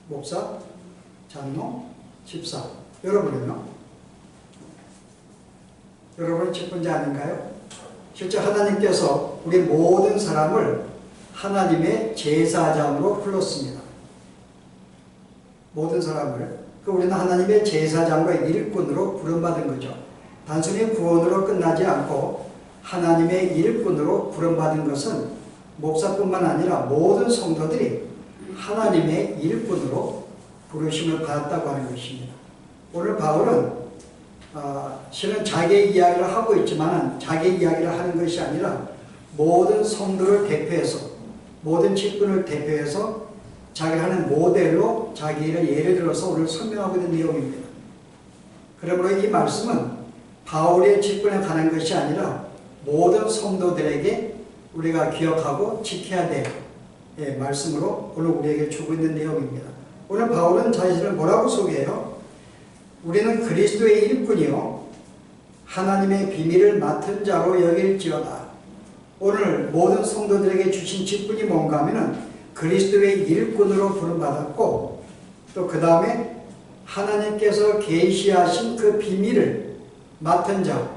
목사, 장로, 집사. 여러분은요? 여러분은 직분자 아닌가요? 실제 하나님께서 우리 모든 사람을 하나님의 제사장으로 불렀습니다. 모든 사람을. 우리는 하나님의 제사장과 일꾼으로 부름받은 거죠. 단순히 구원으로 끝나지 않고 하나님의 일꾼으로 부름받은 것은 목사뿐만 아니라 모든 성도들이 하나님의 일꾼으로 부르심을 받았다고 하는 것입니다. 오늘 바울은 실은 자기의 이야기를 하고 있지만 자기의 이야기를 하는 것이 아니라 모든 성도를 대표해서 모든 직분을 대표해서 자기가 하는 모델로 자기를 예를 들어서 오늘 설명하고 있는 내용입니다. 그러므로 이 말씀은 바울의 직분에 관한 것이 아니라 모든 성도들에게 우리가 기억하고 지켜야 될 말씀으로 오늘 우리에게 주고 있는 내용입니다. 오늘 바울은 자신을 뭐라고 소개해요? 우리는 그리스도의 일꾼이요 하나님의 비밀을 맡은 자로 여길지어다. 오늘 모든 성도들에게 주신 직분이 뭔가 하면은 그리스도의 일꾼으로 부름받았고 또 그 다음에 하나님께서 계시하신 그 비밀을 맡은 자,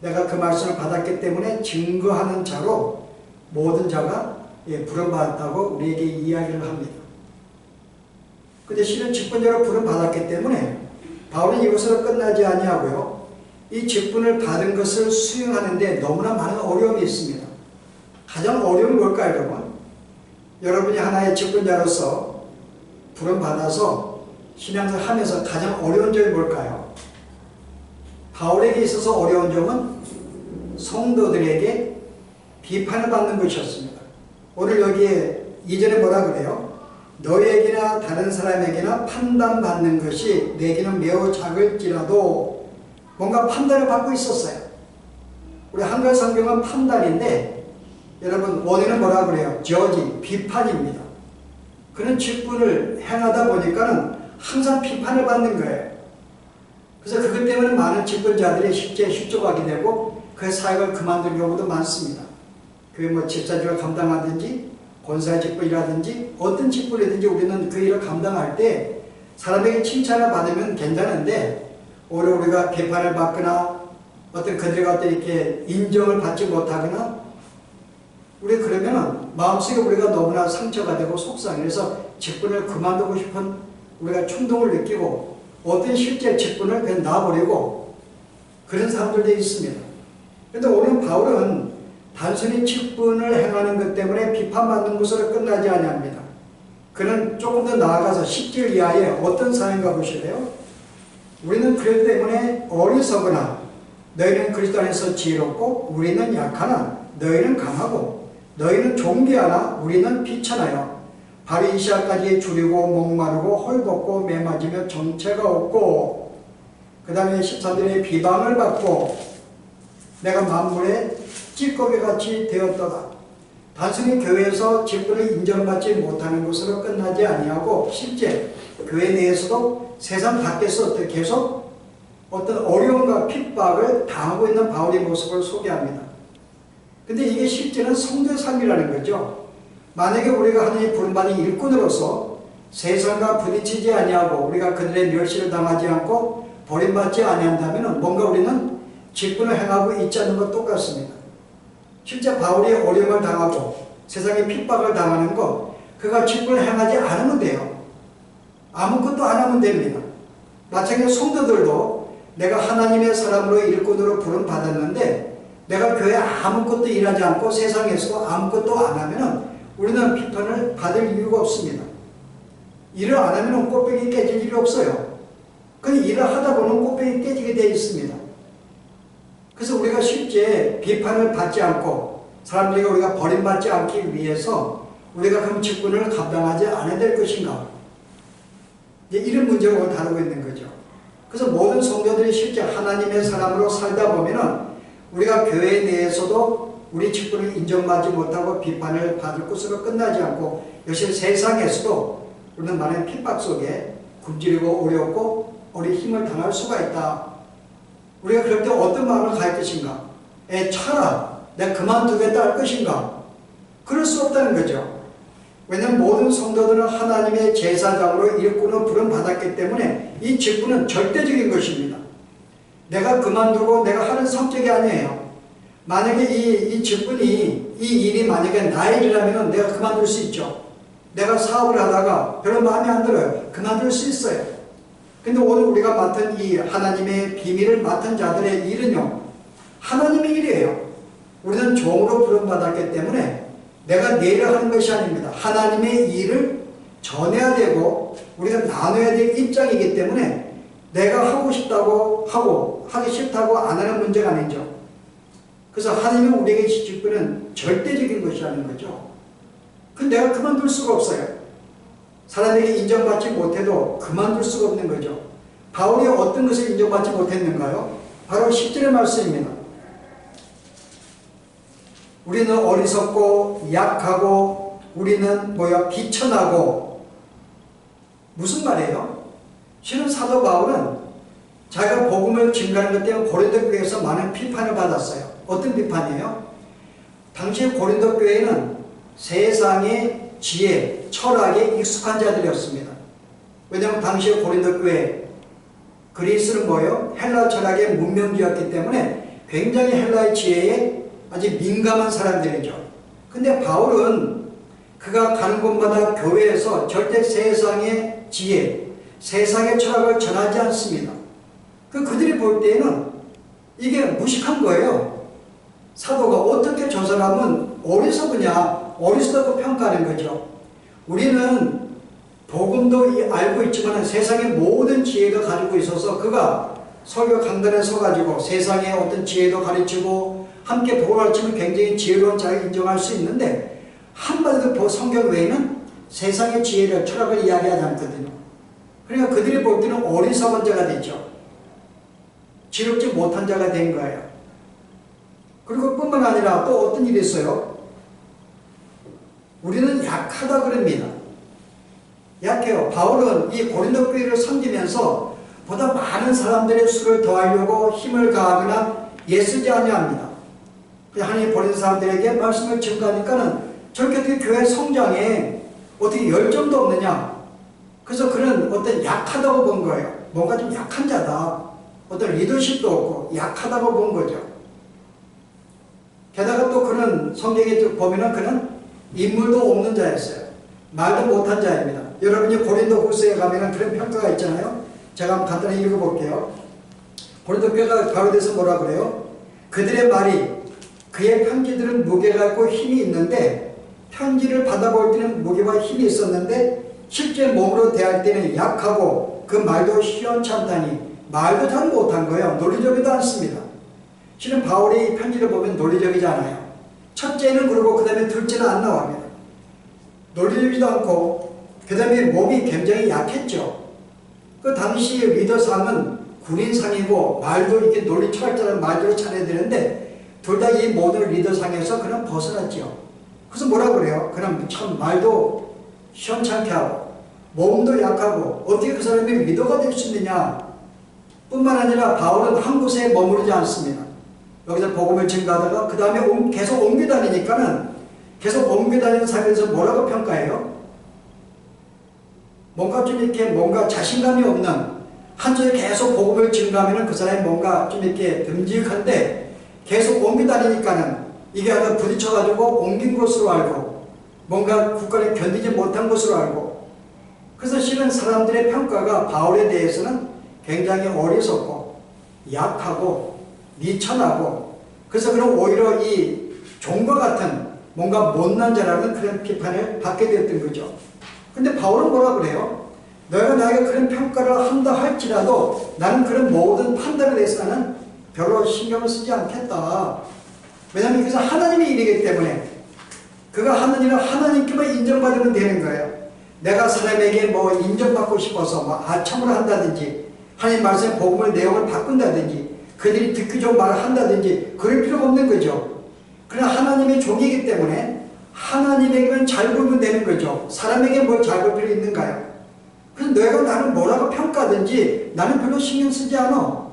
내가 그 말씀을 받았기 때문에 증거하는 자로 모든 자가 부름받았다고 우리에게 이야기를 합니다. 근데 실은 직분자로 부름받았기 때문에 바울은 이것으로 끝나지 아니하고요. 이 직분을 받은 것을 수행하는데 너무나 많은 어려움이 있습니다. 가장 어려운 뭘까요, 여러분? 여러분이 하나의 직분자로서 부름받아서 신앙생활 하면서 가장 어려운 점이 뭘까요? 바울에게 있어서 어려운 점은 성도들에게 비판을 받는 것이었습니다. 오늘 여기에 이전에 뭐라 그래요? 너에게나 다른 사람에게나 판단받는 것이 내게는 매우 작을지라도 뭔가 판단을 받고 있었어요. 우리 한글 성경은 판단인데 여러분 원어는 뭐라 그래요? 저지, 비판입니다. 그런 직분을 행하다 보니까는 항상 비판을 받는 거예요. 그래서 그것 때문에 많은 직분자들이 실제 실족하게 되고 그 사역을 그만둔 경우도 많습니다. 그게 뭐 집사직을 감당하든지 권사의 직분이라든지 어떤 직분이든지 우리는 그 일을 감당할 때 사람에게 칭찬을 받으면 괜찮은데 오히려 우리가 비판을 받거나 어떤 그들과 어떤 이렇게 인정을 받지 못하거나 우리 그러면은 마음속에 우리가 너무나 상처가 되고 속상해. 그래서 직분을 그만두고 싶은 우리가 충동을 느끼고 어떤 실제 직분을 그냥 놔버리고 그런 사람들도 있습니다. 그런데 오늘 바울은 단순히 직분을 행하는 것 때문에 비판받는 것으로 끝나지 아니합니다. 그는 조금 더 나아가서 10절 이하에 어떤 사연가 보실래요? 우리는 그렇기 때문에 어리석으나 너희는 그리스도 안에서 지혜롭고 우리는 약하나 너희는 강하고 너희는 존귀하나 우리는 비천하여 바로 이 시간까지 줄이고 목마르고 헐벗고 매맞으며 정체가 없고 그 다음에 13절에 비방을 받고 내가 만물의 찌꺼기같이 되었도다. 단순히 교회에서 직분을 인정받지 못하는 것으로 끝나지 아니하고 실제 교회 내에서도 세상 밖에서 계속 어떤 어려움과 핍박을 당하고 있는 바울의 모습을 소개합니다. 근데 이게 실제는 성도의 삶이라는 거죠. 만약에 우리가 하나님 부름받은 일꾼으로서 세상과 부딪히지 아니하고 우리가 그들의 멸시를 당하지 않고 버림받지 아니한다면 뭔가 우리는 직분을 행하고 있지 않는 것 똑같습니다. 실제 바울이 어려움을 당하고 세상에 핍박을 당하는 것 그가 직분을 행하지 않으면 돼요. 아무것도 안 하면 됩니다. 마찬가지로 성도들도 내가 하나님의 사람으로 일꾼으로 부름받았는데 내가 교회에 아무것도 일하지 않고 세상에서도 아무것도 안 하면 우리는 비판을 받을 이유가 없습니다. 일을 안 하면 꽃배기 깨질 일이 없어요. 그 일을 하다 보면 꽃배기 깨지게 되어 있습니다. 그래서 우리가 실제 비판을 받지 않고 사람들에게 우리가 버림받지 않기 위해서 우리가 그럼 직분을 감당하지 않아야 될 것인가? 이런 문제를 오늘 다루고 있는 거죠. 그래서 모든 성도들이 실제 하나님의 사람으로 살다 보면은 우리가 교회 내에서도 우리 직분을 인정받지 못하고 비판을 받을 것으로 끝나지 않고 역시 세상에서도 우리는 많은 핍박 속에 굶주리고 어렵고 우리 힘을 당할 수가 있다. 우리가 그럴 때 어떤 마음을 가질 것인가? 차라 내가 그만두겠다 할 것인가? 그럴 수 없다는 거죠. 왜냐하면 모든 성도들은 하나님의 제사장으로 일꾼으로 부름받았기 때문에 이 직분은 절대적인 것입니다. 내가 그만두고 내가 하는 성격이 아니에요. 만약에 이 직분이, 이 일이 만약에 나의 일이라면 내가 그만둘 수 있죠. 내가 사업을 하다가 별로 마음에 안 들어요. 그만둘 수 있어요. 근데 오늘 우리가 맡은 이 하나님의 비밀을 맡은 자들의 일은요, 하나님의 일이에요. 우리는 종으로 부름받았기 때문에 내가 내 일을 하는 것이 아닙니다. 하나님의 일을 전해야 되고 우리가 나눠야 될 입장이기 때문에 내가 하고 싶다고 하고 하기 싫다고 안 하는 문제가 아니죠. 그래서 하나님은 우리에게 직분은 절대적인 것이라는 거죠. 근데 내가 그만둘 수가 없어요. 사람에게 인정받지 못해도 그만둘 수가 없는 거죠. 바울이 어떤 것을 인정받지 못했는가요? 바로 10절의 말씀입니다. 우리는 어리석고 약하고 우리는 비천하고. 무슨 말이에요? 실은 사도 바울은 자기가 복음을 증거하는 것 때문에 고린도 교회에서 많은 비판을 받았어요. 어떤 비판이에요? 당시 고린도 교회는 세상의 지혜, 철학에 익숙한 자들이었습니다. 왜냐하면 당시 고린도 교회, 그리스는 뭐예요? 헬라 철학의 문명지였기 때문에 굉장히 헬라의 지혜에 아주 민감한 사람들이죠. 근데 바울은 그가 가는 곳마다 교회에서 절대 세상의 지혜, 세상의 철학을 전하지 않습니다. 그들이 볼 때에는 이게 무식한 거예요. 사도가 어떻게 저 사람은 어리석으냐, 어리석다고 평가하는 거죠. 우리는 복음도 알고 있지만 세상의 모든 지혜도 가지고 있어서 그가 설교 강단에 서가지고 세상의 어떤 지혜도 가르치고 함께 복음을 가르치면 굉장히 지혜로운 자를 인정할 수 있는데 한마디도 성경 외에는 세상의 지혜를, 철학을 이야기하지 않거든요. 그러니까 그들이 볼 때는 어리석은 자가 됐죠. 지럽지 못한 자가 된 거예요. 그리고 뿐만 아니라 또 어떤 일이 있어요? 우리는 약하다 그럽니다. 약해요. 바울은 이 고린도 교회를 섬기면서 보다 많은 사람들의 수를 더하려고 힘을 가하거나 애쓰지 아니합니다. 하나님 보낸 사람들에게 말씀을 증거하니까는 저렇게 어떻게 교회 성장에 어떻게 열정도 없느냐. 그래서 그는 어떤 약하다고 본 거예요. 뭔가 좀 약한 자다. 어떤 리더십도 없고 약하다고 본 거죠. 게다가 또 그는 성경에 보면은 그는 인물도 없는 자였어요. 말도 못한 자입니다. 여러분이 고린도 후서에 가면은 그런 평가가 있잖아요. 제가 한번 간단히 읽어볼게요. 고린도 교회가 바울에 대해서 뭐라 그래요? 그들의 말이, 그의 편지들은 무게가 있고 힘이 있는데 편지를 받아볼 때는 무게와 힘이 있었는데 실제 몸으로 대할 때는 약하고 그 말도 시원찮다니 말도 잘 못한 거예요. 논리적이도 않습니다. 실은 바울의 편지를 보면 논리적이지 않아요. 첫째는 그러고 그 다음에 둘째는 안 나옵니다. 논리적이지도 않고 그 다음에 몸이 굉장히 약했죠. 그 당시 리더상은 군인상이고 말도 이렇게 논리 철학자는 말대로 차려야 되는데 둘 다 이 모든 리더상에서 그는 벗어났죠. 그래서 뭐라 그래요? 그는 참 말도 시원찮게 하고 몸도 약하고 어떻게 그 사람이 리더가 될 수 있느냐. 뿐만 아니라 바울은 한 곳에 머무르지 않습니다. 여기서 복음을 증거하다가 그 다음에 계속 옮겨 다니니까는 계속 옮겨 다니는 삶에서 뭐라고 평가해요? 뭔가 좀 이렇게 뭔가 자신감이 없는, 한 쪽에 계속 복음을 증거하면 그 사람이 뭔가 좀 이렇게 듬직한데 계속 옮겨 다니니까는 이게 하다 부딪혀가지고 옮긴 것으로 알고 뭔가 국가를 견디지 못한 것으로 알고, 그래서 실은 사람들의 평가가 바울에 대해서는 굉장히 어리석고 약하고 미천하고, 그래서 그는 오히려 이 종과 같은 뭔가 못난 자라는 그런 비판을 받게 되었던 거죠. 근데 바울은 뭐라 그래요? 너희가 나에게 그런 평가를 한다 할지라도 나는 그런 모든 판단에 대해서는 별로 신경을 쓰지 않겠다. 왜냐하면 그것은 하나님의 일이기 때문에 그가 하는 일은 하나님께만 인정받으면 되는 거예요. 내가 사람에게 뭐 인정받고 싶어서 뭐 아첨을 한다든지 하나님 말씀의 복음을 내용을 바꾼다든지 그들이 듣기 좋은 말을 한다든지 그럴 필요가 없는 거죠. 그러나 하나님의 종이기 때문에 하나님에게만 잘 보면 되는 거죠. 사람에게 뭘 잘 볼 필요 있는가요? 그래서 너희가 나를 뭐라고 평가하든지 나는 별로 신경 쓰지 않아.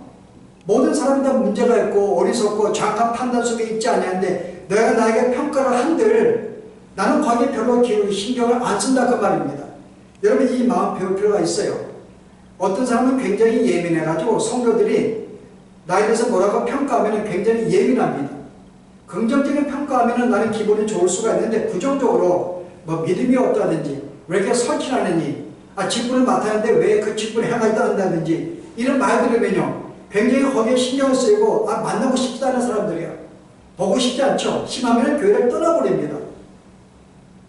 모든 사람이 다 문제가 있고 어리석고 정확한 판단 속에 있지 않냐는데 너희가 나에게 평가를 한들 나는 거기에 별로 신경을 안 쓴다 그 말입니다. 여러분 이 마음 배울 필요가 있어요. 어떤 사람은 굉장히 예민해가지고 성도들이 나에 대해서 뭐라고 평가하면 굉장히 예민합니다. 긍정적인 평가하면 나는 기분이 좋을 수가 있는데 부정적으로 뭐 믿음이 없다든지 왜 이렇게 설치하느니 직분을 맡았는데 왜 그 직분에 해가 있다든지 이런 말 들으면요 굉장히 거기에 신경을 쓰이고 만나고 싶지 않은 사람들이야. 보고 싶지 않죠. 심하면 교회를 떠나버립니다.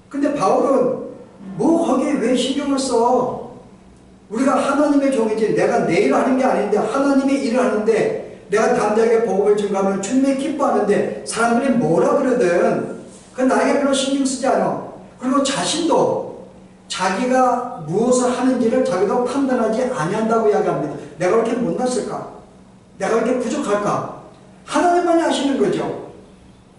근데 바울은 뭐 거기에 왜 신경을 써? 우리가 하나님의 종이지 내가 내 일을 하는 게 아닌데 하나님의 일을 하는데 내가 담대하게 복음을 증거하면 주님이 기뻐하는데 사람들이 뭐라 그러든 그건 나에게 별로 신경 쓰지 않아. 그리고 자신도 자기가 무엇을 하는지를 자기도 판단하지 아니한다고 이야기합니다. 내가 그렇게 못났을까? 내가 그렇게 부족할까? 하나님만이 아시는 거죠.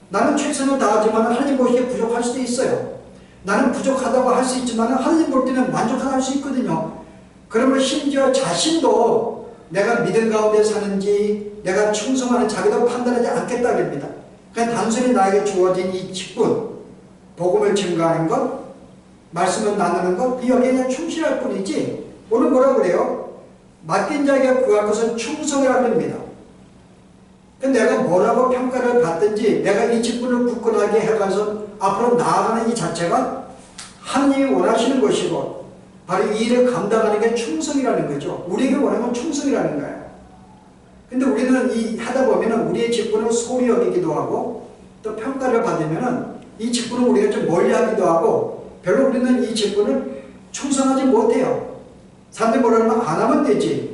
나는 최선을 다하지만 하나님 보시기에 부족할 수도 있어요. 나는 부족하다고 할 수 있지만 하나님 볼 때는 만족하다 할 수 있거든요. 그러면 심지어 자신도 내가 믿음 가운데 사는지 내가 충성하는 자기도 판단하지 않겠다 그럽니다. 그냥 단순히 나에게 주어진 이 직분, 복음을 증거하는 것, 말씀을 나누는 것, 여기에 그냥 충실할 뿐이지. 오늘 뭐라 그래요? 맡긴 자에게 구할 것은 충성이라고 합니다. 내가 뭐라고 평가를 받든지 내가 이 직분을 굳건하게 해가서 앞으로 나아가는 이 자체가 하나님이 원하시는 것이고 바로 이 일을 감당하는 게 충성이라는 거죠. 우리에게 원하는 건 충성이라는 거예요. 근데 우리는 이 하다 보면은 우리의 직분을 소홀히 여기기도 하고 또 평가를 받으면은 이 직분을 우리가 좀 멀리 하기도 하고 별로 우리는 이 직분을 충성하지 못해요. 사람들이 뭐라 하면 안 하면 되지.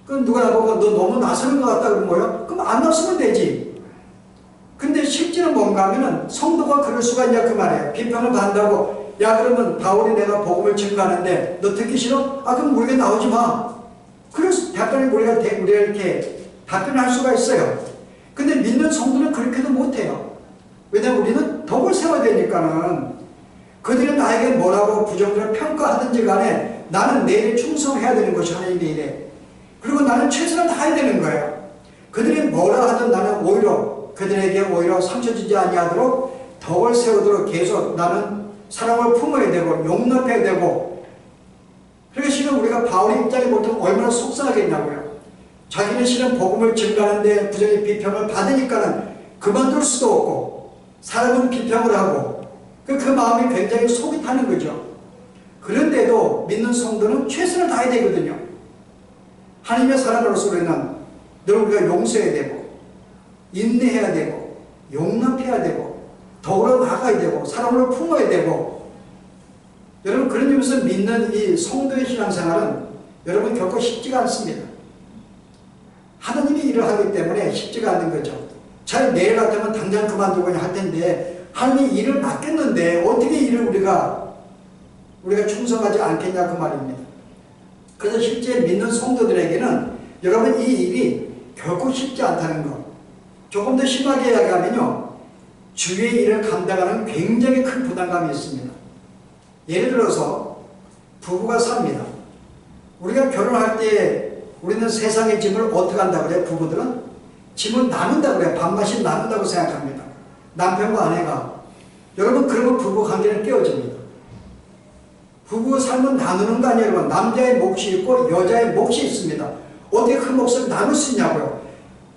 그럼 누가 나보고 너 너무 나서는 것 같다 그러면 뭐예요? 그럼 안 나서면 되지. 근데 실제는 뭔가 하면은 성도가 그럴 수가 있냐 그 말이에요. 비판을 받는다고 야 그러면 바울이 내가 복음을 증거하는데 너 듣기 싫어? 그럼 우리가 나오지 마. 그래서 답변을 우리가 이렇게 답변할 수가 있어요. 근데 믿는 성도는 그렇게도 못해요. 왜냐하면 우리는 덕을 세워야 되니까는 그들이 나에게 뭐라고 부정적으로 평가하든지 간에 나는 내 일에 충성해야 되는 것이 하나님의 일에. 그리고 나는 최선을 다해야 되는 거예요. 그들이 뭐라 하든 나는 오히려 그들에게 오히려 상처 주지 아니하도록 덕을 세우도록 계속 나는 사랑을 품어야 되고 용납해야 되고. 그러니까 지금 우리가 바울의 입장에 보면 얼마나 속상하겠냐고요. 자기는 실은 복음을 증거하는데 부정의 비평을 받으니까는 그만둘 수도 없고 사람은 비평을 하고 그 마음이 굉장히 속이 타는 거죠. 그런데도 믿는 성도는 최선을 다해야 되거든요. 하나님의 사람으로서 우리는 늘 우리가 용서해야 되고 인내해야 되고 용납해야 되고 더불어 나가야 되고 사랑을 품어야 되고. 여러분 그런 의미에서 믿는 이 성도의 신앙생활은 여러분 결코 쉽지가 않습니다. 하나님이 일을 하기 때문에 쉽지가 않는 거죠. 차라리 내일 같으면 당장 그만두고 할 텐데 하나님이 일을 맡겼는데 어떻게 일을 우리가 충성하지 않겠냐 그 말입니다. 그래서 실제 믿는 성도들에게는 여러분 이 일이 결코 쉽지 않다는 것. 조금 더 심하게 이야기하면요. 주의 일을 감당하는 굉장히 큰 부담감이 있습니다. 예를 들어서 부부가 삽니다. 우리가 결혼할 때 우리는 세상의 짐을 어떻게 한다고 그래요? 부부들은 짐을 나눈다고 그래요. 반반씩 나눈다고 생각합니다. 남편과 아내가. 여러분 그러면 부부 관계는 깨어집니다. 부부 삶은 나누는 거 아니에요. 여러분. 남자의 몫이 있고 여자의 몫이 있습니다. 어떻게 그 몫을 나눌 수 있냐고요.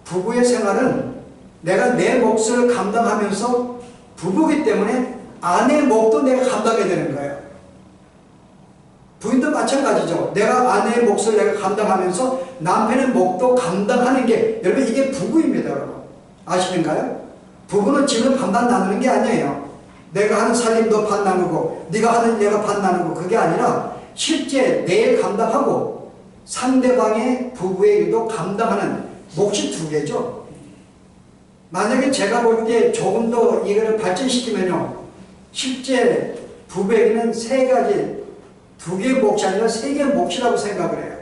부부의 생활은 내가 내 몫을 감당하면서 부부이기 때문에 아내의 몫도 내가 감당해야 되는 거예요. 부인도 마찬가지죠. 내가 아내의 몫을 내가 감당하면서 남편의 몫도 감당하는 게 여러분 이게 부부입니다. 여러분 아시는가요? 부부는 집을 반반 나누는 게 아니에요. 내가 하는 살림도 반 나누고 네가 하는 내가 반 나누고 그게 아니라 실제 내 일 감당하고 상대방의 부부의 일도 감당하는 몫이 두 개죠. 만약에 제가 볼 때 조금 더 이거를 발전시키면요. 실제 부부에게는 세 가지 두 개의 몫이 아니라 세 개의 몫이라고 생각을 해요.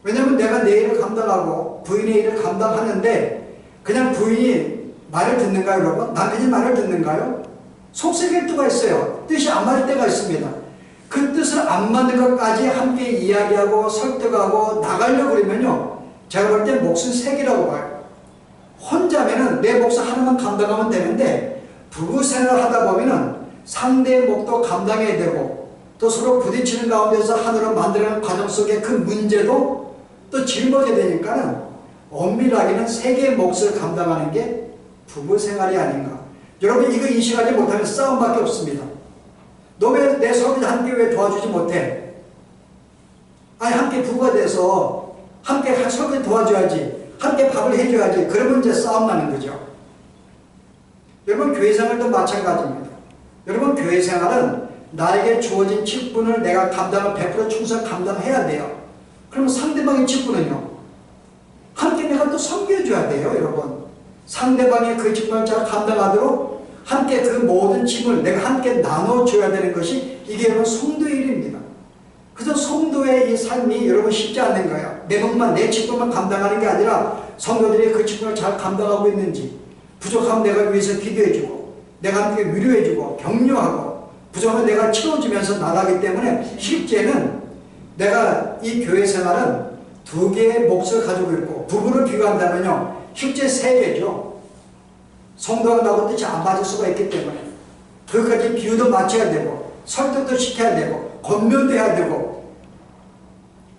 왜냐하면 내가 내 일을 감당하고 부인의 일을 감당하는데 그냥 부인이 말을 듣는가요 여러분? 남편이 말을 듣는가요? 속색일 때가 있어요. 뜻이 안 맞을 때가 있습니다. 그 뜻을 안 맞는 것까지 함께 이야기하고 설득하고 나가려고 그러면요. 제가 볼 때 몫은 세 개라고 봐요. 혼자면은 내 몫을 하나만 감당하면 되는데 부부 생활을 하다 보면은 상대의 몫도 감당해야 되고 또 서로 부딪히는 가운데서 하나로 만들어가는 과정 속에 그 문제도 또 짊어져야 되니까는 엄밀하게는 세 개의 몫을 감당하는 게 부부 생활이 아닌가. 여러분 이거 인식하지 못하면 싸움밖에 없습니다. 너 왜 내 설거지 함께 왜 도와주지 못해? 아니 함께 부부가 돼서 함께 설거지 도와줘야지. 함께 밥을 해줘야지. 그러면 이제 싸움 나는 거죠. 여러분 교회 생활도 마찬가지입니다. 여러분 교회 생활은 나에게 주어진 직분을 내가 감당을 100% 충성 감당해야 돼요. 그러면 상대방의 직분은요. 함께 내가 또 섬겨줘야 돼요. 여러분 상대방의 그 직분을 잘 감당하도록 함께 그 모든 짐을 내가 함께 나눠줘야 되는 것이 이게 여러분 성도의 일입니다. 그래서 성도의 이 삶이 여러분 쉽지 않는 거예요. 내 몫만 내 직분만 감당하는 게 아니라 성도들이 그 직분을 잘 감당하고 있는지 부족하면 내가 위해서 기도해주고 내가 함께 위로해주고 격려하고 부족하면 내가 채워주면서 나가기 때문에 실제는 내가 이 교회 생활은 두 개의 몫을 가지고 있고 부부를 비교한다면요 실제 세 개죠. 성도가 나하고 뜻이 안 맞을 수가 있기 때문에 그것까지 비유도 맞춰야 되고 설득도 시켜야 되고 권면도 해야 되고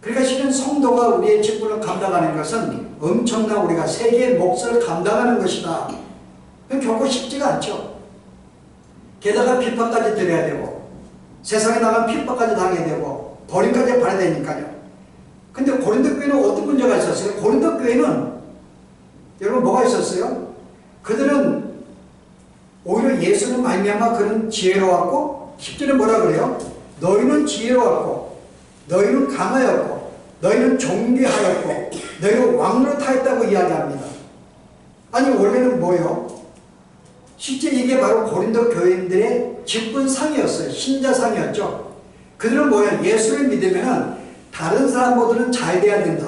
그러니까 실은 성도가 우리의 직분을 감당하는 것은 엄청난 우리가 세 개의 몫을 감당하는 것이다. 그건 결코 쉽지가 않죠. 게다가 핍박까지 드려야 되고 세상에 나가면 핍박까지 당해야 되고 버림까지 받아야 되니까요. 근데 고린도 교회는 어떤 문제가 있었어요? 고린도 교회는 여러분 뭐가 있었어요? 그들은 오히려 예수는 말미암아 그는 지혜로웠고 10절에 뭐라 그래요? 너희는 지혜로웠고 너희는 강하였고 너희는 존귀하였고 너희는 왕노릇하였다고 이야기합니다. 아니 원래는 뭐예요? 실제 이게 바로 고린도 교인들의 직분상이었어요. 신자상이었죠. 그들은 뭐예요? 예수를 믿으면 다른 사람보다는 잘 돼야 된다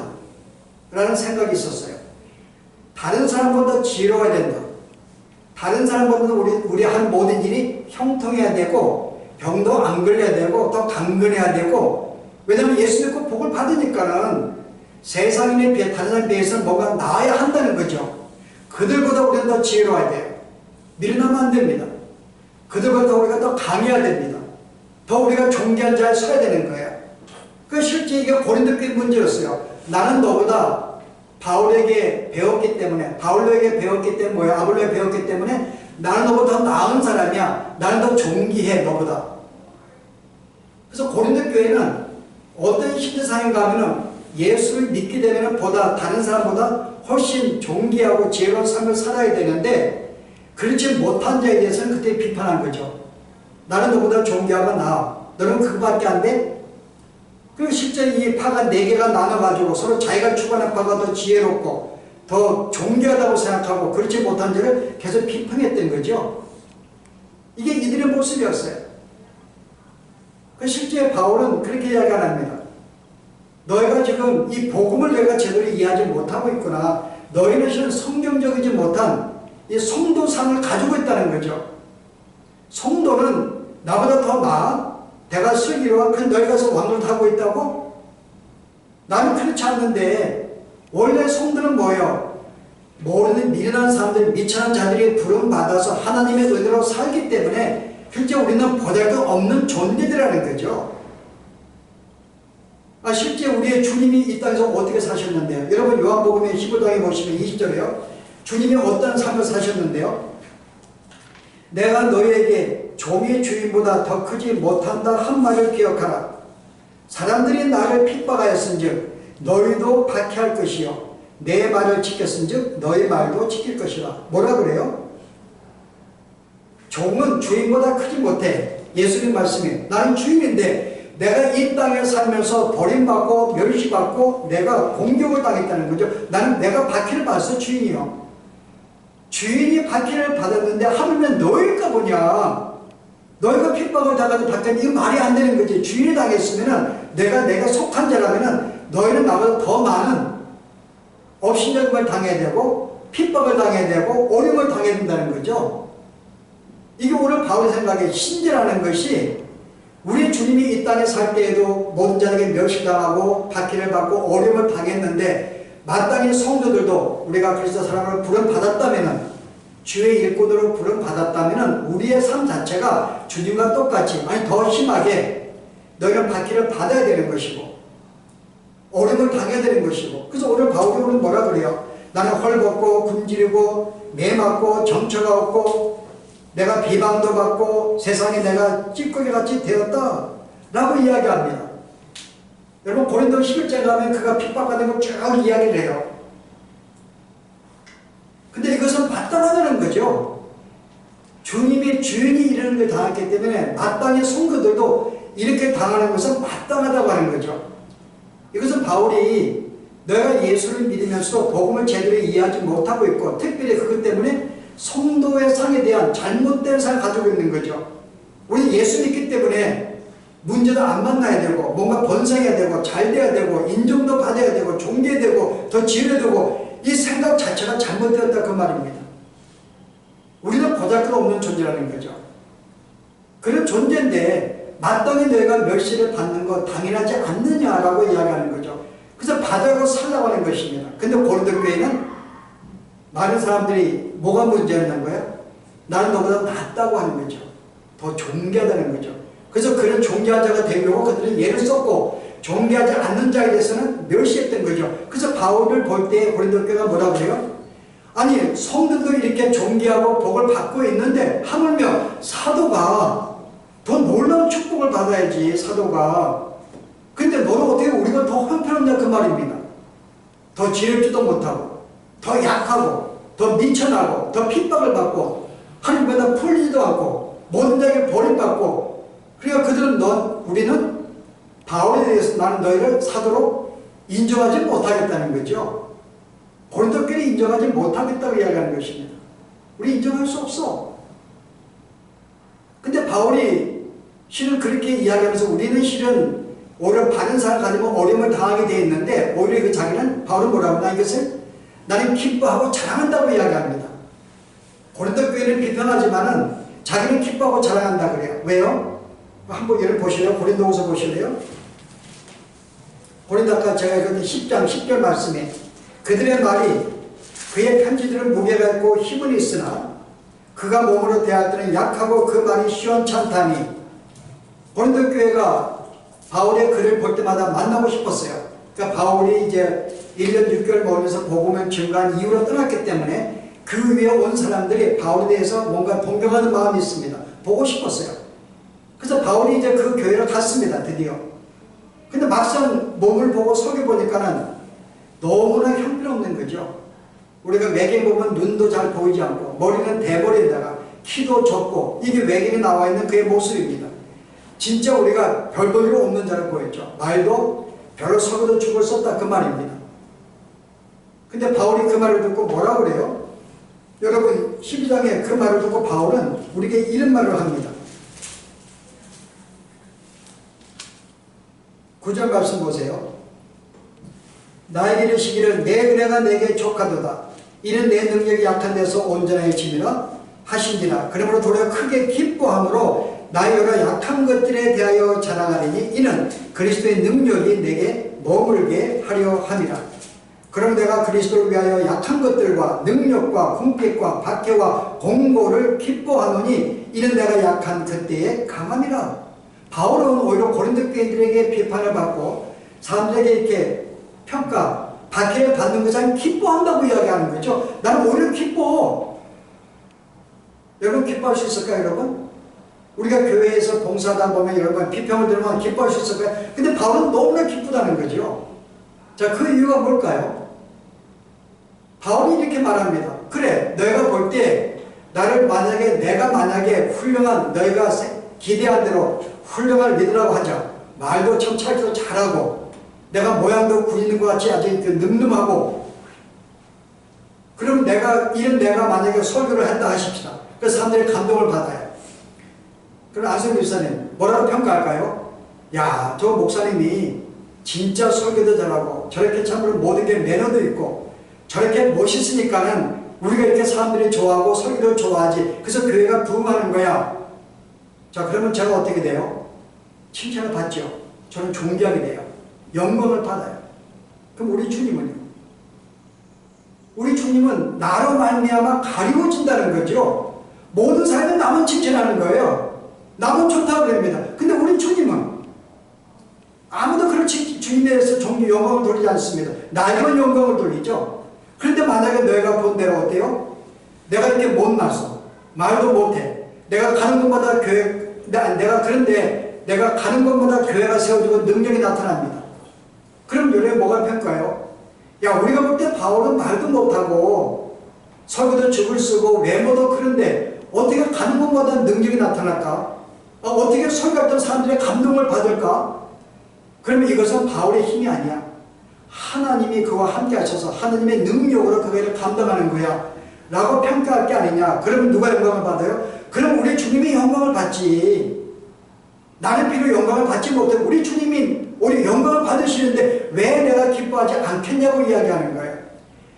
라는 생각이 있었어요. 다른 사람보다 지혜로워야 된다. 다른 사람보다 우리 한 모든 일이 형통해야 되고 병도 안 걸려야 되고 더 강건해야 되고 왜냐하면 예수 믿고 복을 받으니까는 세상인에 비해 다른 사람에 비해서는 뭔가 나아야 한다는 거죠. 그들보다 우리는 더 지혜로워야 돼요. 밀어나면 안 됩니다. 그들보다 우리가 더 강해야 됩니다. 더 우리가 존귀한 자리에 서야 되는 거예요. 그 실제 이게 고린도 교회 문제였어요. 나는 너보다 바울에게 배웠기 때문에 뭐야? 아볼로에게 배웠기 때문에 나는 너보다 더 나은 사람이야. 나는 더 존귀해 너보다. 그래서 고린도 교회는 어떤 신자상인가 하면은 예수를 믿게 되면 보다 다른 사람보다 훨씬 존귀하고 지혜로운 삶을 살아야 되는데 그렇지 못한 자에 대해서는 그때 비판한 거죠. 나는 너보다 존귀하고 나아. 너는 그거밖에 안 돼? 그리고 실제 이 파가 4개가 나눠가지고 서로 자기가 추구하는 파가 더 지혜롭고 더 존귀하다고 생각하고 그렇지 못한 자를 계속 비판했던 거죠. 이게 이들의 모습이었어요. 실제 바울은 그렇게 이야기 안 합니다. 너희가 지금 이 복음을 너희가 제대로 이해하지 못하고 있구나. 너희는 실은 성경적이지 못한 이 성도상을 가지고 있다는 거죠. 성도는 나보다 더 나아? 내가 슬기로워? 그 너희가 왕노릇하고 있다고? 나는 그렇지 않는데 원래 성도는 뭐예요? 모르는 미련한 사람들, 미천한 자들이 부름받아서 하나님의 은혜로 살기 때문에 실제 우리는 보잘것없는 존재들이라는 거죠. 실제 우리의 주님이 이 땅에서 어떻게 사셨는데요? 여러분 요한복음의 15장에 보시면 20절에요. 주님이 어떤 삶을 사셨는데요? 내가 너희에게 종의 주인보다 더 크지 못한다 한 말을 기억하라. 사람들이 나를 핍박하였은즉 너희도 박해할 것이요 내 말을 지켰은즉 너희 말도 지킬 것이라. 뭐라 그래요? 종은 주인보다 크지 못해. 예수님 말씀이 나는 주인인데 내가 이 땅에 살면서 버림받고 멸시받고 내가 공격을 당했다는 거죠. 내가 박해를 받았어. 주인이요. 주인이 박해를 받았는데 하물며 너희가 뭐냐? 너희가 핍박을 당하지 받자니 이거 말이 안 되는 거지. 주인이 당했으면은 내가 속한 자라면은 너희는 나보다 더 많은 업신여김을 당해야 되고 핍박을 당해야 되고 어려움을 당해야 된다는 거죠. 이게 오늘 바울의 생각에 신자라는 것이 우리 주님이 이 땅에 살 때에도 모든 자에게 멸시당하고 박해를 받고 어려움을 당했는데 마땅히 성도들도 우리가 그리스도 사랑을 부름받았다면 주의 일꾼으로 부름받았다면 우리의 삶 자체가 주님과 똑같이, 아니 더 심하게 너희는 박해를 받아야 되는 것이고 어려움을 당해야 되는 것이고. 그래서 오늘 바울이 오늘 뭐라 그래요? 나는 헐벗고 굶주리고 매맞고 정처가 없고 내가 비방도 받고 세상에 내가 찌꺼기같이 되었다 라고 이야기합니다. 여러분 고린도 11장 가면 그가 핍박받는 걸 쭉 이야기를 해요. 근데 이것은 마땅하다는 거죠. 주님이 주인이 이러는 걸 당했기 때문에 마땅히 성도들도 이렇게 당하는 것은 마땅하다고 하는 거죠. 이것은 바울이 너희가 예수를 믿으면서도 복음을 제대로 이해하지 못하고 있고 특별히 그것 때문에 성도의 상에 대한 잘못된 상을 가지고 있는 거죠. 우리 예수 믿기 때문에 문제도 안 만나야 되고 뭔가 번성해야 되고 잘 돼야 되고 인정도 받아야 되고 존귀되고 더 지혜되고 이 생각 자체가 잘못되었다 그 말입니다. 우리는 보잘것없는 존재라는 거죠. 그런 존재인데 마땅히 너희가 멸시를 받는 것 당연하지 않느냐라고 이야기하는 거죠. 그래서 받아고 살라고 하는 것입니다. 근데 고린도 교회는 많은 사람들이 뭐가 문제였는 거예요? 나는 너보다 낫다고 하는 거죠. 더 존귀하다는 거죠. 그래서 그런 존귀한 자가 되려고 그들은 예를 썼고 존귀하지 않는 자에 대해서는 멸시했던 거죠. 그래서 바울을 볼 때 고린도 교회가 뭐라고 그래요? 아니 성들도 이렇게 존귀하고 복을 받고 있는데 하물며 사도가 더 놀라운 축복을 받아야지 사도가. 근데 너는 어떻게 우리가 더 형편없냐 그 말입니다. 더 지혜롭지도 못하고 더 약하고 더 미천하고 더 핍박을 받고 하나님보다 풀리지도 않고 모든 자에게 버림받고. 그러니까 그들은 우리는 바울에 대해서 나는 너희를 사도로 인정하지 못하겠다는 거죠. 고린도 교회를 인정하지 못하겠다고 이야기하는 것입니다. 우리 인정할 수 없어. 근데 바울이 실은 그렇게 이야기하면서 우리는 실은 오히려 바른 삶을 가지고 어려움을 당하게 되어 있는데 오히려 그 자기는 바울은 뭐라고 하나 이것을 나는 기뻐하고 자랑한다고 이야기합니다. 고린도 교회를 비판하지만은 자기는 기뻐하고 자랑한다 그래요. 왜요? 한번 예를 보실래요? 고린도후서 보실래요? 고린도 아까 제가 읽었던 10장 10절 말씀에 그들의 말이 그의 편지들은 무게가 있고 힘은 있으나 그가 몸으로 대할 때는 약하고 그 말이 시원찮다니. 고린도 교회가 바울의 글을 볼 때마다 만나고 싶었어요. 그러니까 바울이 이제 1년 6개월 먹으면서 복음을 증거한 이후로 떠났기 때문에 그 위에 온 사람들이 바울에 대해서 뭔가 동경하는 마음이 있습니다. 보고 싶었어요. 그래서 바울이 이제 그 교회를 갔습니다. 드디어. 근데 막상 몸을 보고 속여 보니까는 너무나 형편없는 거죠. 우리가 외계인 보면 눈도 잘 보이지 않고 머리는 대머리에다가 키도 좁고 이게 외계인이 나와 있는 그의 모습입니다. 진짜 우리가 별 볼 일 없는 자를 보였죠. 말도 별로 속여도 죽을 수 없다 그 말입니다. 근데 바울이 그 말을 듣고 뭐라고 그래요? 여러분 12장에 그 말을 듣고 바울은 우리에게 이런 말을 합니다. 9절 말씀 보세요. 나에게 이르시기를 내 은혜가 내게 족하도다. 이는 내 능력이 약한 데서 온전하게 짐이라 하신지라. 그러므로 도리어 크게 기뻐함으로 나의 여러 약한 것들에 대하여 자랑하리니 이는 그리스도의 능력이 내게 머물게 하려 함이라. 그럼 내가 그리스도를 위하여 약한 것들과 능력과 궁핍과 박해와 공고를 기뻐하노니 이는 내가 약한 그때에 강함이라. 바울은 오히려 고린도 교인들에게 비판을 받고 사람들에게 이렇게 평가, 박해를 받는 것을 기뻐한다고 이야기하는 거죠. 나는 오히려 기뻐. 여러분 기뻐할 수 있을까요, 여러분? 우리가 교회에서 봉사하다 보면 여러분 비평을 들으면 기뻐할 수 있을까요? 근데 바울은 너무나 기쁘다는 거죠. 자, 그 이유가 뭘까요? 바울이 이렇게 말합니다. 그래, 너희가 볼 때 내가 만약에 훌륭한 너희가 기대한 대로 훌륭한 리더라고 하자. 말도 참 차기도 잘하고 내가 모양도 구리는 것 같이 아주 늠름하고 그럼 내가 만약에 설교를 한다 하십시다. 그래서 사람들이 감동을 받아요. 그럼 안성규 목사님 뭐라고 평가할까요? 야, 저 목사님이 진짜 설교도 잘하고 저렇게 참으로 모든 게 매너도 있고 저렇게 멋있으니까는 우리가 이렇게 사람들이 좋아하고 설교를 좋아하지. 그래서 교회가 부흥하는 거야. 자, 그러면 제가 어떻게 돼요? 칭찬을 받죠. 저는 존귀하게 돼요. 영광을 받아요. 그럼 우리 주님은요? 우리 주님은 나로 말미암아 가리워진다는 거죠. 모든 사람이 나만 칭찬하는 거예요. 나만 좋다고 그럽니다. 근데 우리 주님은 아무도 그렇지 주님에 대해서 영광을 돌리지 않습니다. 나에게만 영광을 돌리죠. 그런데 만약에 너희가 본 대로 어때요? 내가 이렇게 못나서 말도 못해. 내가 가는 곳마다 그런데 내가 가는 곳마다 교회가 세워지고 능력이 나타납니다. 그럼 요래 뭐가 평가요? 야, 우리가 볼 때 바울은 말도 못하고 설교도 죽을 쓰고 외모도 그런데 어떻게 가는 곳마다 능력이 나타날까? 어떻게 설교했던 사람들의 감동을 받을까? 그러면 이것은 바울의 힘이 아니야. 하나님이 그와 함께 하셔서 하나님의 능력으로 그거를 감당하는 거야 라고 평가할 게 아니냐. 그러면 누가 영광을 받아요? 그럼 우리 주님이 영광을 받지. 나는 비록 영광을 받지 못해 우리 주님이 우리 영광을 받으시는데 왜 내가 기뻐하지 않겠냐고 이야기하는 거예요.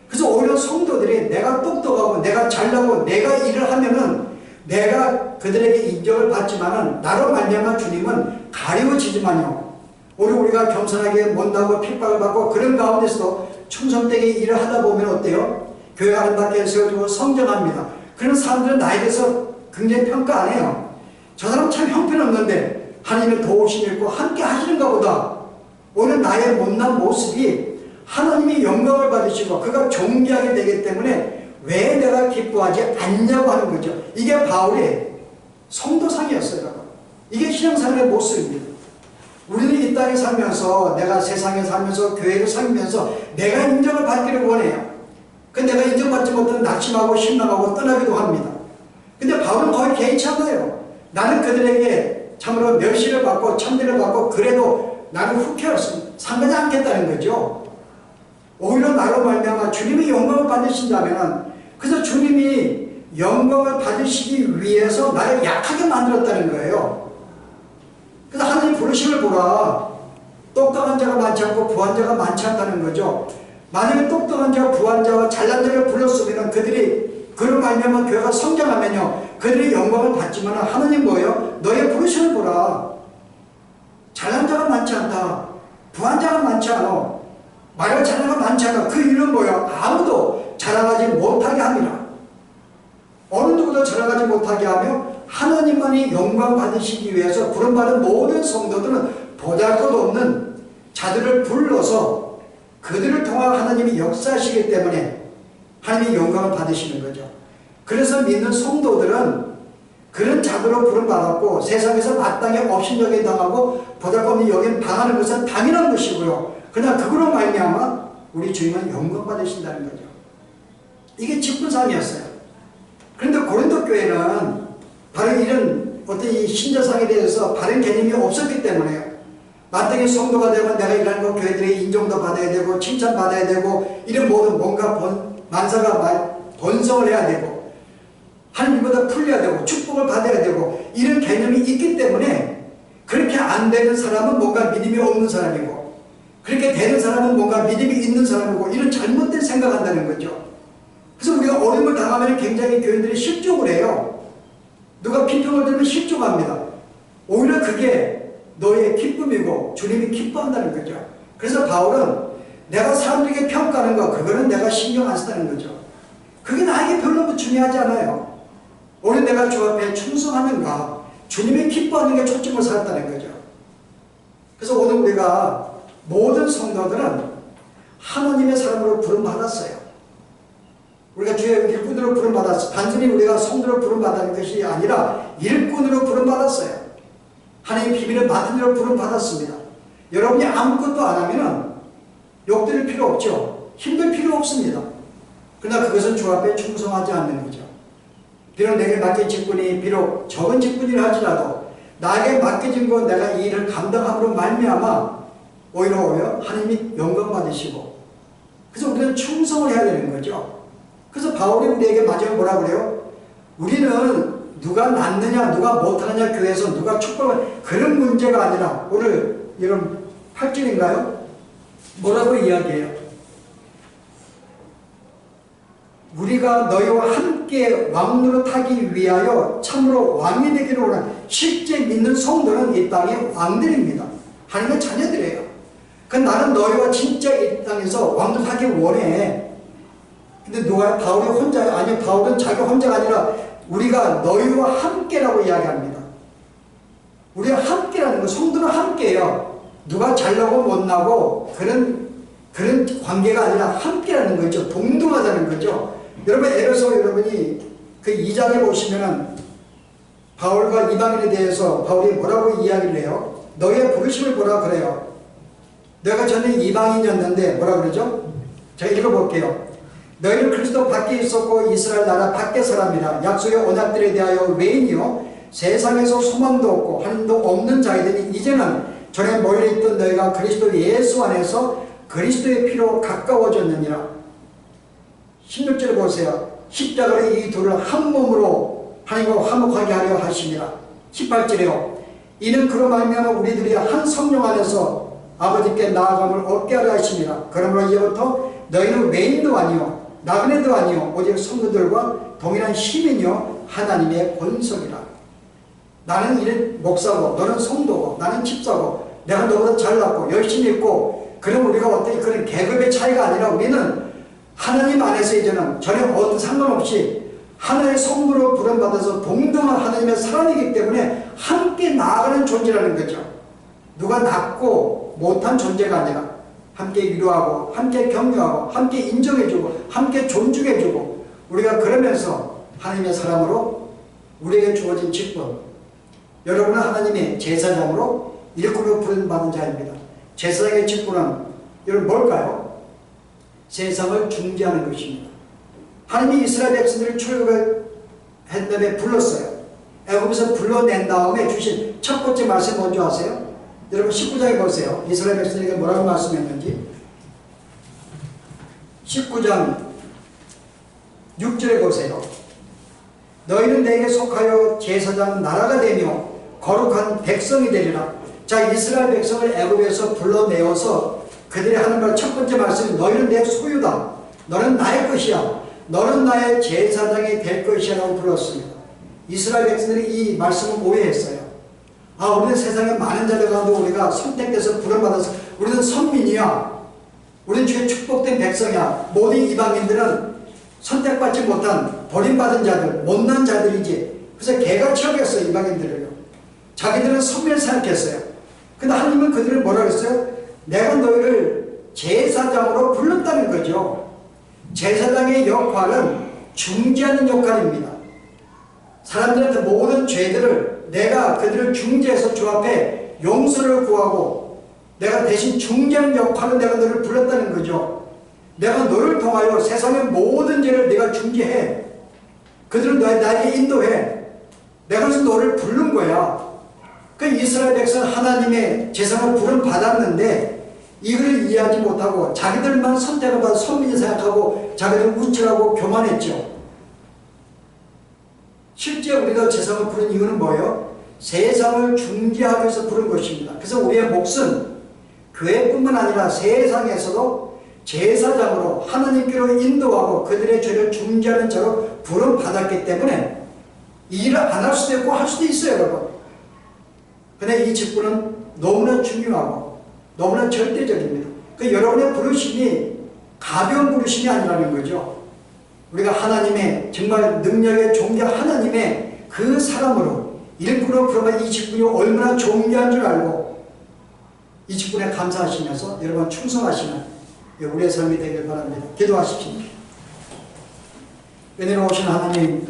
그래서 오히려 성도들이 내가 똑똑하고 내가 잘나고 내가 일을 하면은 내가 그들에게 인정을 받지만은 나로 말미암아 주님은 가리워지지만요. 우리가 겸손하게 못나고 핍박을 받고 그런 가운데서도 충성되게 일을 하다 보면 어때요? 교회가 아름답게 세워지고 성장합니다. 그런 사람들은 나에 대해서 굉장히 평가 안 해요. 저 사람 참 형편없는데 하나님의 도우심이 있고 함께 하시는가 보다. 오늘 나의 못난 모습이 하나님이 영광을 받으시고 그가 존귀하게 되기 때문에 왜 내가 기뻐하지 않냐고 하는 거죠. 이게 바울의 성도상이었어요. 여러분. 이게 신앙생활의 모습입니다. 우리는 이 땅에 살면서 내가 세상에 살면서 교회를 살면서 내가 인정을 받기를 원해요. 근데 내가 인정받지 못하면 낙심하고 실망하고 떠나기도 합니다. 근데 바울은 거의 개의치 않아요. 나는 그들에게 참으로 멸시를 받고 천대를 받고 그래도 나는 후회했습니다. 상관이 않겠다는 거죠. 오히려 나로 말미암아 주님이 영광을 받으신다면 그래서 주님이 영광을 받으시기 위해서 나를 약하게 만들었다는 거예요. 그래서 하나님 부르심을 보라. 똑똑한 자가 많지 않고 부한 자가 많지 않다는 거죠. 만약에 똑똑한 자와 부한 자와 잘난 자를 불렀으면 그들이 그로 말미암아 교회가 성장하면요 그들이 영광을 받지만 하나님 뭐예요? 너의 부르심을 보라. 잘난 자가 많지 않다. 부한 자가 많지 않아. 말할 자녀가 많지 않아. 그 이유는 뭐야? 아무도 자랑하지 못하게 합니다. 어느 누구도 자랑하지 못하게 하며 하나님만이 영광 받으시기 위해서 부름받은 모든 성도들은 보잘것없는 자들을 불러서 그들을 통한 하나님이 역사하시기 때문에 하나님이 영광을 받으시는 거죠. 그래서 믿는 성도들은 그런 자들로 부름받았고 세상에서 마땅히 업신여김 당하고 보잘것없는 여김 당하는 것은 당연한 것이고요. 그러나 그거로 말미암아 우리 주님은 영광 받으신다는 거죠. 이게 직분상이었어요. 그런데 고린도 교회는 바로 이런 어떤 이 신자상에 대해서 바른 개념이 없었기 때문에 마땅히 성도가 되면 내가 일하는 거 교회들의 인정도 받아야 되고 칭찬받아야 되고 이런 모든 뭔가 만사가 번성을 해야 되고 하나님보다 풀려야 되고 축복을 받아야 되고 이런 개념이 있기 때문에 그렇게 안 되는 사람은 뭔가 믿음이 없는 사람이고 그렇게 되는 사람은 뭔가 믿음이 있는 사람이고 이런 잘못된 생각한다는 거죠. 그래서 우리가 어려움을 당하면 굉장히 교인들이 실족을 해요. 누가 비평을 들으면 실족합니다. 오히려 그게 너의 기쁨이고 주님이 기뻐한다는 거죠. 그래서 바울은 내가 사람들에게 평가하는 거 그거는 내가 신경 안 쓰다는 거죠. 그게 나에게 별로 중요하지 않아요. 오늘 내가 주 앞에 충성하는가 주님이 기뻐하는 게 초점을 살았다는 거죠. 그래서 오늘 우리가 모든 성도들은 하나님의 사람으로 부름받았어요. 우리가 주의 일꾼으로 부름받았어요. 단순히 우리가 성도로 부름받는 것이 아니라 일꾼으로 부름받았어요. 하나님의 비밀을 맡은 자로 부름받았습니다. 여러분이 아무것도 안 하면 욕드릴 필요 없죠. 힘들 필요 없습니다. 그러나 그것은 주 앞에 충성하지 않는 거죠. 비록 내게 맡긴 직분이 비록 적은 직분이라 할지라도 나에게 맡겨진 것 내가 이 일을 감당함으로 말미암아 오히려 하나님이 영광 받으시고 그래서 우리는 충성을 해야 되는 거죠. 그래서 바울이 우리에게 마지막에 뭐라 그래요? 우리는 누가 낫느냐 누가 못하느냐 교회에서 누가 축복을 그런 문제가 아니라 오늘 이런 8절인가요? 뭐라고 이야기해요? 우리가 너희와 함께 왕노릇하기 위하여 참으로 왕이 되기를 원하는 실제 믿는 성도는 이 땅의 왕들입니다. 하나님의 자녀들이에요. 그 나는 너희와 진짜 이 땅에서 왕노릇하기 원해. 근데 누가 바울이 혼자 아니요 바울은 자기 혼자가 아니라 우리가 너희와 함께라고 이야기합니다. 우리가 함께라는 거 성도는 함께예요. 누가 잘나고 못나고 그런 관계가 아니라 함께라는 거죠. 동등하다는 거죠. 여러분 에베소 여러분이 그 2장에 보시면은 바울과 이방인에 대해서 바울이 뭐라고 이야기를 해요? 너의 부르심을 뭐라 그래요? 내가 전에 이방인이었는데 뭐라 그러죠? 제가 읽어볼게요. 너희는 그리스도 밖에 있었고 이스라엘 나라 밖의 사람이라 약속의 언약들에 대하여 외인이요 세상에서 소망도 없고 하나님도 없는 자이더니 이제는 전에 멀리있던 너희가 그리스도 예수 안에서 그리스도의 피로 가까워졌느니라. 16절에 보세요. 십자가로 이 둘을 한 몸으로 하나님과 화목하게 하려 하심이라. 18절에요. 이는 그로 말미암아 우리들이 한 성령 안에서 아버지께 나아감을 얻게 하려 하심이라. 그러므로 이제부터 너희는 외인도 아니요 나그네도 아니요 오직 성도들과 동일한 시민이요 하나님의 권속이라. 나는 이런 목사고 너는 성도고 나는 집사고 내가 너보다 잘났고 열심히 있고 그럼 우리가 어떤 그런 계급의 차이가 아니라 우리는 하나님 안에서 이제는 전혀 어떤 상관없이 하나의 성부로 부름받아서 동등한 하나님의 사람이기 때문에 함께 나아가는 존재라는 거죠. 누가 낫고 못한 존재가 아니라 함께 위로하고 함께 격려하고 함께 인정해주고 함께 존중해주고 우리가 그러면서 하나님의 사람으로 우리에게 주어진 직분, 여러분은 하나님의 제사장으로 일꾼으로 부름받은 자입니다. 제사장의 직분은 여러분 뭘까요? 세상을 중재하는 것입니다. 하나님이 이스라엘 백성들을 출애굽한 다음에 불렀어요. 애굽에서 불러낸 다음에 주신 첫 번째 말씀 뭔지 아세요? 여러분 19장에 보세요. 이스라엘 백성에게 뭐라고 말씀했는지. 19장 6절에 보세요. 너희는 내게 속하여 제사장 나라가 되며 거룩한 백성이 되리라. 자, 이스라엘 백성을 애굽에서 불러내어서 그들이 하는 말 첫 번째 말씀은 너희는 내 소유다. 너는 나의 것이야. 너는 나의 제사장이 될 것이야 라고 불렀습니다. 이스라엘 백성들이 이 말씀을 오해했어요. 아, 우리는 세상에 많은 자들 가운데 우리가 선택돼서 부름받아서 우리는 선민이야. 우리는 주의 축복된 백성이야. 모든 이방인들은 선택받지 못한 버림받은 자들, 못난 자들이지. 그래서 개같이 여겼어요, 이방인들을요. 자기들은 선민을 생각했어요. 근데 하나님은 그들을 뭐라고 했어요? 내가 너희를 제사장으로 불렀다는 거죠. 제사장의 역할은 중재하는 역할입니다. 사람들한테 모든 죄들을 내가 그들을 중재해서 주 앞에 용서를 구하고 내가 대신 중재하는 역할로 내가 너를 불렀다는 거죠. 내가 너를 통하여 세상의 모든 죄를 내가 중재해. 그들을 나에게 인도해. 내가 그래서 너를 부른 거야. 그 이스라엘 백성은 하나님의 제사장을 부름 받았는데 이걸 이해하지 못하고 자기들만 선택을 받아 선민이 생각하고 자기들 우쭐하고 교만했죠. 실제 우리가 제사장을 부른 이유는 뭐예요? 세상을 중재하기 위해서 부른 것입니다. 그래서 우리의 몫은 교회뿐만 아니라 세상에서도 제사장으로 하나님께로 인도하고 그들의 죄를 중재하는 자로 부름 받았기 때문에 이 일을 안 할 수도 있고 할 수도 있어요, 여러분. 근데 이 직분은 너무나 중요하고 너무나 절대적입니다. 그 여러분의 부르심이 가벼운 부르심이 아니라는 거죠. 우리가 하나님의 정말 능력의 존귀 하나님의 그 사람으로 일꾼으로 부르면 이 직분이 얼마나 존귀한 줄 알고 이 직분에 감사하시면서 여러분 충성하시는 우리의 삶이 되길 바랍니다. 기도하십시오. 은혜로우신 하나님,